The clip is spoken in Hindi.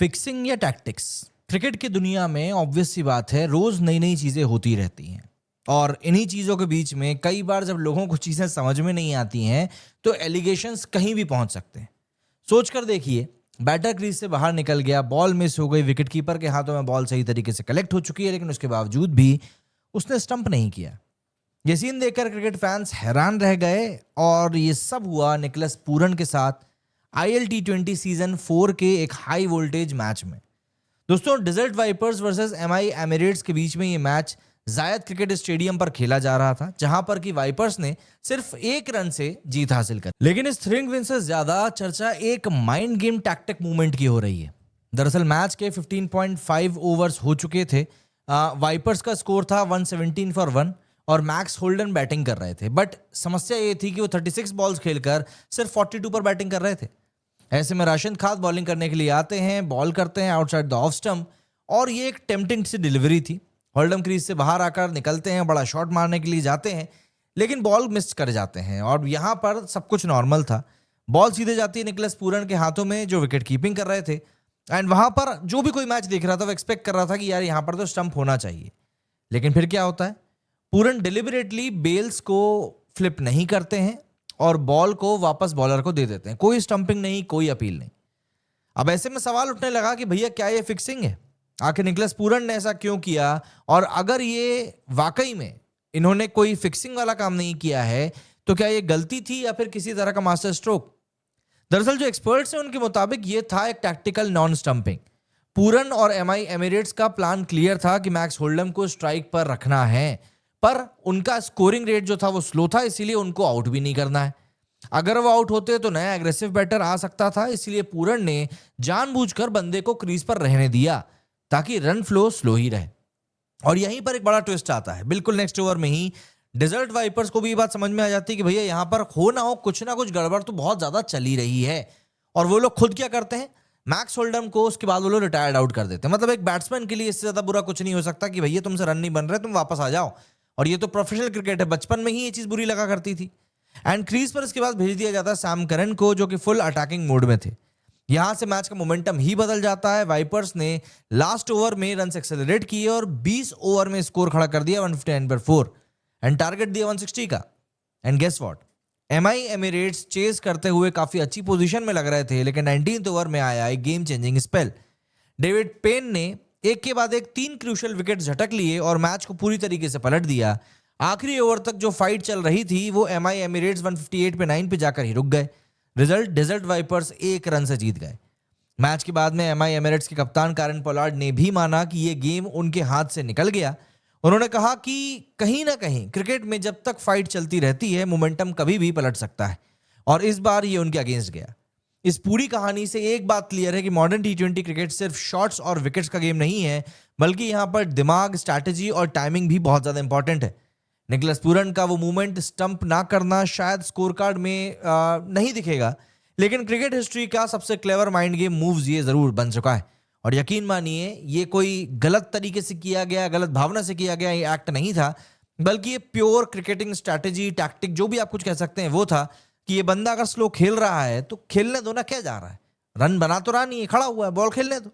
फिक्सिंग या टैक्टिक्स क्रिकेट की दुनिया में ऑब्वियस सी बात है, रोज नई नई चीजें होती रहती हैं। और इन्हीं चीजों के बीच में कई बार जब लोगों को चीजें समझ में नहीं आती हैं तो एलिगेशंस कहीं भी पहुंच सकते हैं। सोच कर देखिए, बैटर क्रीज से बाहर निकल गया, बॉल मिस हो गई, विकेट कीपर के हाथों में बॉल सही तरीके से कलेक्ट हो चुकी है, लेकिन उसके बावजूद भी उसने स्टंप नहीं किया। ये सीन देखकर क्रिकेट फैंस हैरान रह गए। और ये सब हुआ निकलस पूरन के साथ ILT20 सीजन 4 के एक हाई वोल्टेज मैच में। दोस्तों, desert vipers versus MI Emirates के बीच में ये मैच जायद क्रिकेट स्टेडियम पर खेला जा रहा था, जहां पर कि वाइपर्स ने सिर्फ 1 रन से जीत हासिल कर। लेकिन इस थ्रिलिंग विन से ज्यादा चर्चा एक माइंड गेम टैक्टिक मूवमेंट की हो रही है। दरअसल मैच के 15.5 ओवर्स हो चुके थे। वाइपर्स का स्कोर था 117 फॉर 1 और मैक्स होल्डन बैटिंग कर रहे थे। बट समस्या ये थी कि वो 36 बॉल्स खेलकर सिर्फ 42 पर बैटिंग कर रहे थे। ऐसे में राशिद खान बॉलिंग करने के लिए आते हैं, बॉल करते हैं आउटसाइड द ऑफ स्टंप, और ये एक टेम्पटिंग सी डिलीवरी थी। होल्डन क्रीज से बाहर आकर निकलते हैं, बड़ा शॉट मारने के लिए जाते हैं, लेकिन बॉल मिस कर जाते हैं। और यहाँ पर सब कुछ नॉर्मल था। बॉल सीधे जाती है निकलस पूरन के हाथों में, जो विकेट कीपिंग कर रहे थे। एंड वहां पर जो भी कोई मैच देख रहा था वो एक्सपेक्ट कर रहा था कि यार यहाँ पर तो स्टंप होना चाहिए। लेकिन फिर क्या होता है, पूरन डिलिबरेटली बेल्स को फ्लिप नहीं करते हैं और बॉल को वापस बॉलर को दे देते हैं। कोई स्टंपिंग नहीं, कोई अपील नहीं। अब ऐसे में सवाल उठने लगा कि भैया क्या ये फिक्सिंग है? आखिर निकलस पूरन ने ऐसा क्यों किया? और अगर ये वाकई में इन्होंने कोई फिक्सिंग वाला काम नहीं किया है तो क्या ये गलती थी या फिर किसी तरह का मास्टर स्ट्रोक? दरअसल जो एक्सपर्ट्स हैं उनके मुताबिक ये था एक टैक्टिकल नॉन स्टंपिंग। पूरन और MI एमिरेट्स का प्लान क्लियर था कि मैक्स होल्डन को स्ट्राइक पर रखना है, पर उनका स्कोरिंग रेट जो था वो स्लो था, इसीलिए उनको आउट भी नहीं करना है। अगर वो आउट होते तो नया एग्रेसिव बैटर आ सकता था, इसलिए पूरन ने जानबूझकर बंदे को क्रीज पर रहने दिया ताकि रन फ्लो स्लो ही रहे। और यहीं पर एक बड़ा ट्विस्ट आता है। बिल्कुल नेक्स्ट ओवर में ही डेजर्ट वाइपर्स को भी ये बात समझ में आ जाती है कि भैया यहाँ पर हो ना कुछ गड़बड़ तो बहुत ज्यादा चली रही है। और वो लोग खुद क्या करते हैं, मैक्स होल्डम को उसके बाद वो लोग रिटायर्ड आउट कर देते हैं। मतलब एक बैट्समैन के लिए इससे ज्यादा बुरा कुछ नहीं हो सकता कि भैया तुमसे रन नहीं बन रहे, तुम वापस आ जाओ। और ये तो प्रोफेशनल क्रिकेट है, बचपन में ही ये चीज बुरी लगा करती थी। एंड क्रीज पर इसके बाद भेज दिया जाता है सैम करन को, जो कि फुल अटैकिंग मोड में थे। यहां से मैच का मोमेंटम ही बदल जाता है। वाइपर्स ने लास्ट ओवर में रन एक्सेलरेट किए और 20 ओवर में स्कोर खड़ा कर दिया 159 पर 4 एंड टारगेट दिया 160 का। And guess what, MI Emirates chase करते हुए काफी अच्छी पोजीशन में लग रहे थे, लेकिन 19th ओवर में आया एक game changing spell. David Payne ने एक के बाद एक 3 क्रूशियल विकेट झटक लिए और मैच को पूरी तरीके से पलट दिया। आखिरी ओवर तक जो फाइट चल रही थी वो MI एमिरेट्स 158 पे 9 पे जाकर ही रुक गए। रिजल्ट, डेजर्ट वाइपर्स 1 रन से जीत गए। मैच के बाद में MI एमिरेट्स के कप्तान कारेन पोलार्ड ने भी माना कि ये गेम उनके हाथ से निकल गया। उन्होंने कहा कि कहीं ना कहीं क्रिकेट में जब तक फाइट चलती रहती है, मोमेंटम कभी भी पलट सकता है, और इस बार ये उनके अगेंस्ट गया। इस पूरी कहानी से एक बात क्लियर है कि मॉडर्न T20 क्रिकेट सिर्फ शॉट्स और विकेट्स का गेम नहीं है, बल्कि यहां पर दिमाग, स्ट्रैटेजी और टाइमिंग भी बहुत ज्यादा इंपॉर्टेंट है। निकलस पूरन का वो मूवमेंट, स्टंप ना करना, शायद स्कोर कार्ड में नहीं दिखेगा, लेकिन क्रिकेट हिस्ट्री का सबसे क्लेवर माइंड गेम मूव्स ये जरूर बन चुका है। और यकीन मानिए, ये कोई गलत तरीके से किया गया, गलत भावना से किया गया ये एक्ट नहीं था, बल्कि ये प्योर क्रिकेटिंग स्ट्रैटेजी, टैक्टिक, जो भी आप कुछ कह सकते हैं, वो था कि ये बंदा अगर स्लो खेल रहा है तो खेलने दो ना, क्या जा रहा है, रन बना तो रहा नहीं है, खड़ा हुआ है, बॉल खेलने दो।